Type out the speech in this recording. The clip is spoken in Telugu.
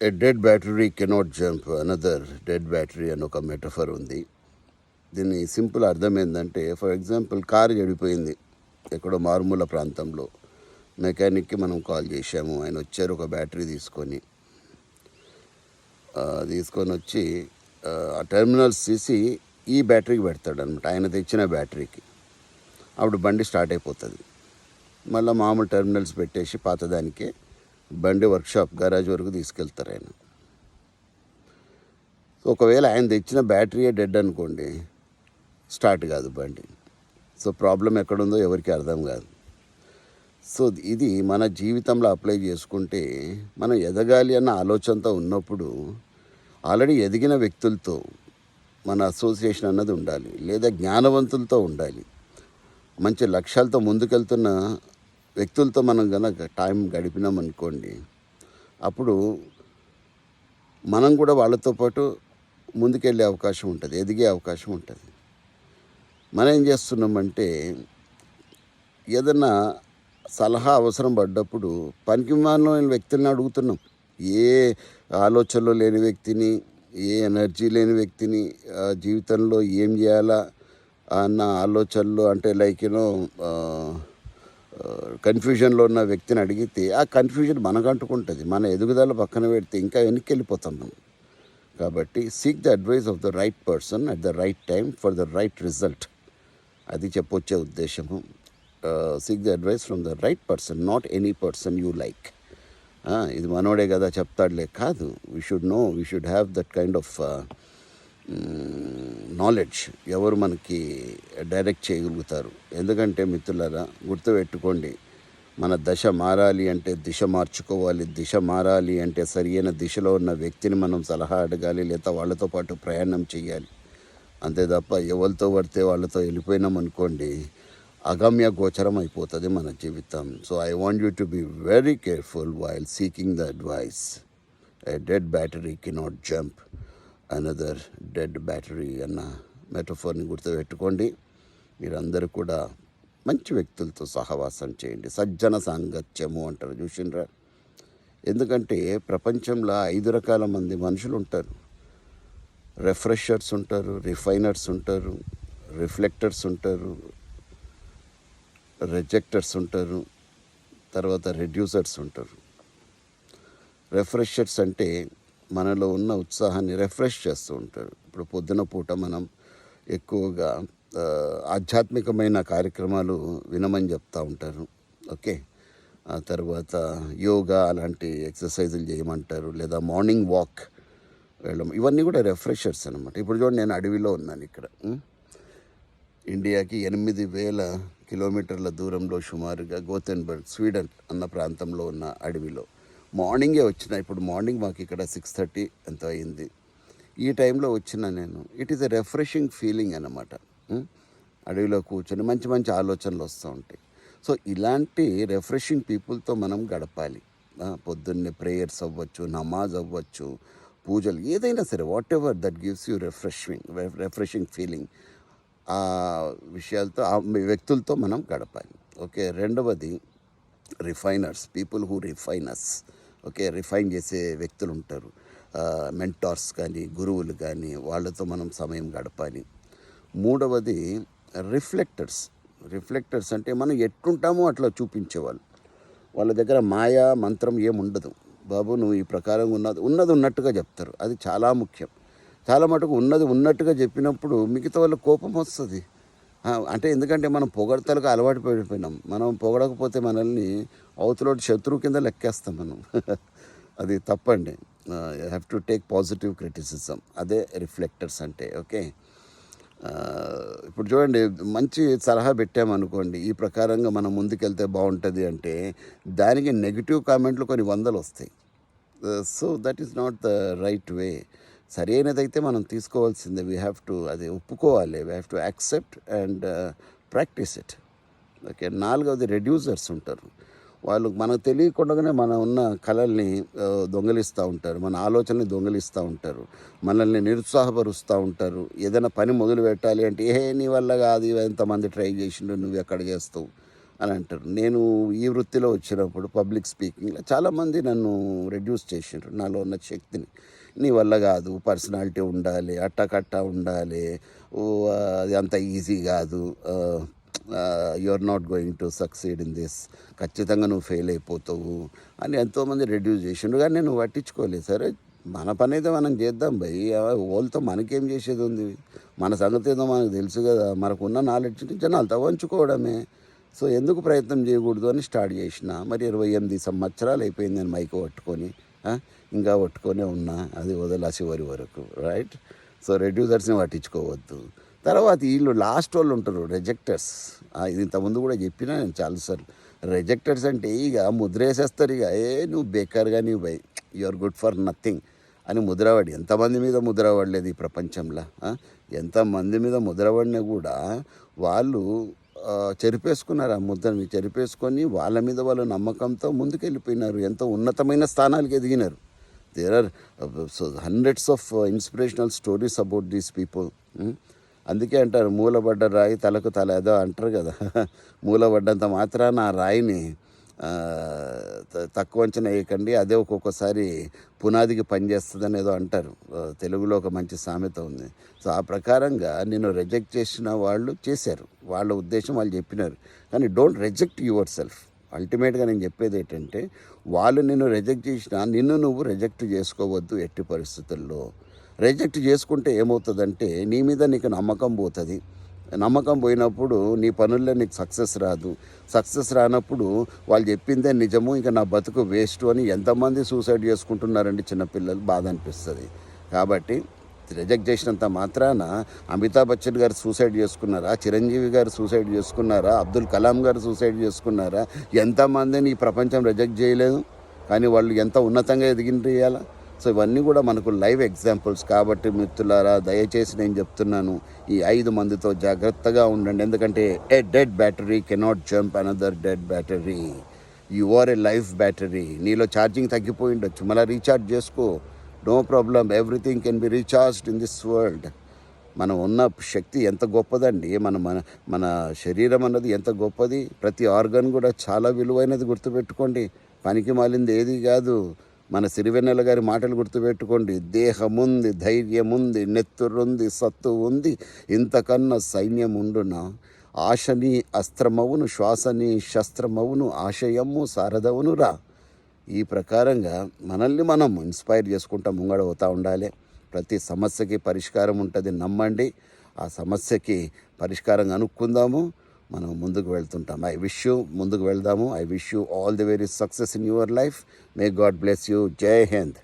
ఏ dead battery cannot jump another dead battery అని ఒక మెటఫర్ ఉంది. దీని సింపుల్ అర్థం ఏంటంటే, ఫర్ ఎగ్జాంపుల్ కారు చెడిపోయింది ఎక్కడో మారుమూల ప్రాంతంలో. మెకానిక్కి మనం కాల్ చేసాము, ఆయన వచ్చారు ఒక బ్యాటరీ తీసుకొని వచ్చి ఆ టెర్మినల్స్ తీసి ఈ బ్యాటరీకి పెడతాడు అనమాట, ఆయన తెచ్చిన బ్యాటరీకి. అప్పుడు బండి స్టార్ట్ అయిపోతుంది. మళ్ళీ మామూలు టెర్మినల్స్ పెట్టేసి పాతదానికే బండి వర్క్షాప్ గరాజ్ వరకు తీసుకెళ్తారు ఆయన. సో ఒకవేళ ఆయన తెచ్చిన బ్యాటరీయే డెడ్ అనుకోండి, స్టార్ట్ కాదు బండి. సో ప్రాబ్లం ఎక్కడుందో ఎవరికి అర్థం కాదు. సో ఇది మన జీవితంలో అప్లై చేసుకుంటే, మనం ఎదగాలి అన్న ఆలోచనతో ఉన్నప్పుడు ఆల్రెడీ ఎదిగిన వ్యక్తులతో మన అసోసియేషన్ అన్నది ఉండాలి, లేదా జ్ఞానవంతులతో ఉండాలి. మంచి లక్ష్యాలతో ముందుకెళ్తున్న వ్యక్తులతో మనం కనుక టైం గడిపినాం అనుకోండి, అప్పుడు మనం కూడా వాళ్ళతో పాటు ముందుకెళ్ళే అవకాశం ఉంటుంది, ఎదిగే అవకాశం ఉంటుంది. మనం ఏం చేస్తున్నామంటే, ఏదన్నా సలహా అవసరం పడ్డప్పుడు పనికిమాలిన వ్యక్తులను అడుగుతున్నాం. ఏ ఆలోచనలో లేని వ్యక్తిని, ఏ ఎనర్జీ లేని వ్యక్తిని, జీవితంలో ఏం చేయాలా అన్న ఆలోచనలు, అంటే లైక్ కన్ఫ్యూజన్లో ఉన్న వ్యక్తిని అడిగితే ఆ కన్ఫ్యూజన్ మనకు అంటుకుంటుంది. మన ఎదుగుదల పక్కన పెడితే ఇంకా వెనక్కి వెళ్ళిపోతాం మనం. కాబట్టి seek the advice of the right person at the right time for the right result, అది చెప్పొచ్చే ఉద్దేశము. Seek the advice from the right person, not any person you like. ఇది మనోడే కదా చెప్తాడులే, కాదు. We should have that kind of knowledge. ఎవరు మనకి డైరెక్ట్ చేయగలుగుతారు. ఎందుకంటే మిత్రులారా, గుర్తుపెట్టుకోండి, మన దశ మారాలి అంటే దిశ మార్చుకోవాలి. దిశ మారాలి అంటే సరియైన దిశలో ఉన్న వ్యక్తిని మనం సలహా అడగాలి, లేదా వాళ్ళతో పాటు ప్రయాణం చేయాలి. అంతే తప్ప ఎవరితో పడితే వాళ్ళతో వెళ్ళిపోయినాం అనుకోండి, అగమ్య గోచరం అయిపోతుంది మన జీవితం. So I want you to be very careful while seeking the advice. A dead battery cannot jump another dead battery అన్న మెటఫోర్ని గుర్తుపెట్టుకోండి. మీరందరూ కూడా మంచి వ్యక్తులతో సహవాసం చేయండి. సజ్జన సాంగత్యము అంటారు, చూసిండ్రా? ఎందుకంటే ప్రపంచంలో 5 రకాల మంది మనుషులు ఉంటారు. రిఫ్రెషర్స్ ఉంటారు, రిఫైనర్స్ ఉంటారు, రిఫ్లెక్టర్స్ ఉంటారు, రిజెక్టర్స్ ఉంటారు, తర్వాత రెడ్యూసర్స్ ఉంటారు. రిఫ్రెషర్స్ అంటే మనలో ఉన్న ఉత్సాహాన్ని రిఫ్రెష్ చేస్తూ ఉంటారు. ఇప్పుడు పొద్దున పూట మనం ఎక్కువగా ఆధ్యాత్మికమైన కార్యక్రమాలు వినమని చెప్తూ ఉంటారు. ఓకే, ఆ తర్వాత యోగా అలాంటి ఎక్సర్సైజులు చేయమంటారు, లేదా మార్నింగ్ వాక్ వెళ్ళడం. ఇవన్నీ కూడా రిఫ్రెషర్స్ అనమాట. ఇప్పుడు చూడండి, నేను అడవిలో ఉన్నాను ఇక్కడ. ఇండియాకి 8,000 కిలోమీటర్ల దూరంలో సుమారుగా గోతెన్బర్గ్, స్వీడన్ అన్న ప్రాంతంలో ఉన్న అడవిలో మార్నింగే వచ్చిన. ఇప్పుడు మార్నింగ్ మాకు ఇక్కడ 6:30 ఎంత అయింది. ఈ టైంలో వచ్చిన నేను. It is a refreshing feeling అన్నమాట. అడవిలో కూర్చొని మంచి మంచి ఆలోచనలు వస్తూ ఉంటాయి. సో ఇలాంటి రిఫ్రెషింగ్ పీపుల్తో మనం గడపాలి. పొద్దున్నే ప్రేయర్స్ అవ్వచ్చు, నమాజ్ అవ్వచ్చు, పూజలు, ఏదైనా సరే, what ever that gives you refreshing feeling. ఆ విషయాలతో, ఆ వ్యక్తులతో మనం గడపాలి. ఓకే, రెండవది refiners, people who refiners. Okay, refine చేసే వ్యక్తులు ఉంటారు, మెంటార్స్ కానీ, గురువులు కానీ, వాళ్ళతో మనం సమయం గడపాలి. మూడవది రిఫ్లెక్టర్స్. రిఫ్లెక్టర్స్ అంటే మనం ఎట్లుంటామో అట్లా చూపించేవాళ్ళు. వాళ్ళ దగ్గర మాయా మంత్రం ఏముండదు. బాబు నువ్వు ఈ ప్రకారం ఉన్నది ఉన్నట్టుగా చెప్తారు. అది చాలా ముఖ్యం. చాలా మటుకు ఉన్నది ఉన్నట్టుగా చెప్పినప్పుడు మిగతా వాళ్ళ కోపం వస్తుంది. అంటే ఎందుకంటే మనం పొగడతలకు అలవాటు పడిపోయినాం. మనం పొగడకపోతే మనల్ని అవతలోటి శత్రువు కింద లెక్కేస్తాం మనం. అది తప్పండి. You have to take positive criticism. అదే రిఫ్లెక్టర్స్ అంటే. ఓకే, ఇప్పుడు చూడండి, మంచి సలహా పెట్టామనుకోండి, ఈ ప్రకారంగా మనం ముందుకెళ్తే బాగుంటుంది అంటే దానికి నెగిటివ్ కామెంట్లు కొన్ని 100 వస్తాయి. So that is not the right way. సరైనదైతే మనం తీసుకోవాల్సిందే. వీ హ్యావ్ టు, అది ఒప్పుకోవాలి. We have to accept and practice it. Okay, నాలుగవది రెడ్యూసర్స్ ఉంటారు. వాళ్ళు మనకు తెలియకుండానే మన ఉన్న కళల్ని దొంగిలిస్తూ ఉంటారు, మన ఆలోచనని దొంగిలిస్తూ ఉంటారు, మనల్ని నిరుత్సాహపరుస్తూ ఉంటారు. ఏదైనా పని మొదలు పెట్టాలి అంటే, నీ వల్ల కాదు, ఎంతమంది ట్రై చేసిండు, నువ్వు ఎక్కడ చేస్తావు అని అంటారు. నేను ఈ వృత్తిలో వచ్చినప్పుడు పబ్లిక్ స్పీకింగ్లో చాలామంది నన్ను రెడ్యూస్ చేసిండ్రు నాలో ఉన్న శక్తిని. నీ వల్ల కాదు, పర్సనాలిటీ ఉండాలి, అట్టకట్ట ఉండాలి, ఓ అది అంత ఈజీ కాదు, you are not going to succeed in this, ఖచ్చితంగా నువ్వు ఫెయిల్ అయిపోతావు అని ఎంతోమంది రెడ్యూస్ చేసిండు. కానీ నేను పట్టించుకోలేదు. సరే మన పని అయితే మనం చేద్దాం భయ్, వాళ్ళతో మనకేం చేసేది ఉంది, మన సంగతి ఏదో మనకు తెలుసు కదా, మనకున్న నాలెడ్జ్ని జనాలతో పంచుకోవడమే. సో ఎందుకు ప్రయత్నం చేయకూడదు అని స్టార్ట్ చేసిన. మరి 28 సంవత్సరాలు అయిపోయింది నేను మైక్ పట్టుకొని, ఇంకా పట్టుకొనే ఉన్నా, అది వదలా చివరి వరకు, రైట్. సో రెడ్యూసర్స్ని పట్టించుకోవద్దు. తర్వాత వీళ్ళు లాస్ట్ వాళ్ళు ఉంటారు రిజెక్టర్స్. ఇది ఇంతకుముందు కూడా చెప్పినా నేను చాలాసార్లు. రిజెక్టర్స్ అంటే ఇక ముద్ర వేసేస్తారు, ఇక నువ్వు బేకార్గా నీవు బై, you are good for nothing అని ముద్రపడి. ఎంతమంది మీద ముద్రపడలేదు ఈ ప్రపంచంలో, ఎంతమంది మీద ముద్రపడినా కూడా వాళ్ళు చెరిపేసుకున్నారు. ఆ ముద్రని చెరిపేసుకొని వాళ్ళ మీద వాళ్ళ నమ్మకంతో ముందుకెళ్ళిపోయినారు, ఎంతో ఉన్నతమైన స్థానాలకు ఎదిగినారు. There are hundreds of inspirational stories about these people. అందుకే అంటారు మూలబడ్డ రాయి తలకు తల, ఏదో అంటారు కదా. మూలబడ్డంత మాత్రాన ఆ రాయిని తక్కువ అంచనా వేయకండి, అదే ఒక్కొక్కసారి పునాదికి పనిచేస్తుందని ఏదో అంటారు. తెలుగులో ఒక మంచి సామెత ఉంది. సో ఆ ప్రకారంగా నేను రిజెక్ట్ చేసిన వాళ్ళు చేశారు, వాళ్ళ ఉద్దేశం వాళ్ళు చెప్పినారు. కానీ డోంట్ రిజెక్ట్ యువర్ సెల్ఫ్. అల్టిమేట్గా నేను చెప్పేది ఏంటంటే, వాళ్ళు నిన్ను రిజెక్ట్ చేసినా నిన్ను నువ్వు రిజెక్ట్ చేసుకోవద్దు ఎట్టి పరిస్థితుల్లో. రిజెక్ట్ చేసుకుంటే ఏమవుతుందంటే నీ మీద నీకు నమ్మకం పోతుంది. నమ్మకం పోయినప్పుడు నీ పనుల్లో నీకు సక్సెస్ రాదు. సక్సెస్ రానప్పుడు వాళ్ళు చెప్పిందే నిజము, ఇంకా నా బతుకు వేస్ట్ అని ఎంతమంది సూసైడ్ చేసుకుంటున్నారండి చిన్నపిల్లలు, బాధ అనిపిస్తుంది. కాబట్టి రిజెక్ట్ చేసినంత మాత్రాన అమితాబ్ బచ్చన్ గారు సూసైడ్ చేసుకున్నారా, చిరంజీవి గారు సూసైడ్ చేసుకున్నారా, అబ్దుల్ కలాం గారు సూసైడ్ చేసుకున్నారా, ఎంతమందిని ఈ ప్రపంచం రిజెక్ట్ చేయలేదు, కానీ వాళ్ళు ఎంత ఉన్నతంగా ఎదిగిండ్రు. సో ఇవన్నీ కూడా మనకు లైవ్ ఎగ్జాంపుల్స్. కాబట్టి మిత్రులారా, దయచేసి నేను చెప్తున్నాను, ఈ 5 మందితో జాగ్రత్తగా ఉండండి. ఎందుకంటే a dead battery cannot jump another dead battery. You are a life battery. నీలో ఛార్జింగ్ తగ్గిపోయి ఉండొచ్చు, మళ్ళీ రీఛార్జ్ చేసుకో, no problem. Everything can be recharged in this world. మనం ఉన్న శక్తి ఎంత గొప్పదండి, మన శరీరం అన్నది ఎంత గొప్పది. ప్రతి ఆర్గన్ కూడా చాలా విలువైనది, గుర్తుపెట్టుకోండి. పనికి మాలింది ఏది కాదు. మన సిరివెన్నెల గారి మాటలు గుర్తుపెట్టుకోండి. దేహముంది, ధైర్యముంది, నెత్తురుంది, సత్తు ఉంది, ఇంతకన్నా సైన్యం ఉండునా. ఆశని అస్త్రమవును, శ్వాసని శస్త్రమవును, ఆశయము సారథవునురా. ఈ ప్రకారంగా మనల్ని మనం ఇన్స్పైర్ చేసుకుంటా ముంగడ పోతూ ఉండాలి. ప్రతి సమస్యకి పరిష్కారం ఉంటుంది, నమ్మండి. ఆ సమస్యకి పరిష్కారం కనుక్కుందాము, మనం ముందుకు వెళ్తుంటాం. ఐ విష్ యూ ముందుకు వెళ్దాము. I wish you all the very success in your life. May God bless you. జై హింద్.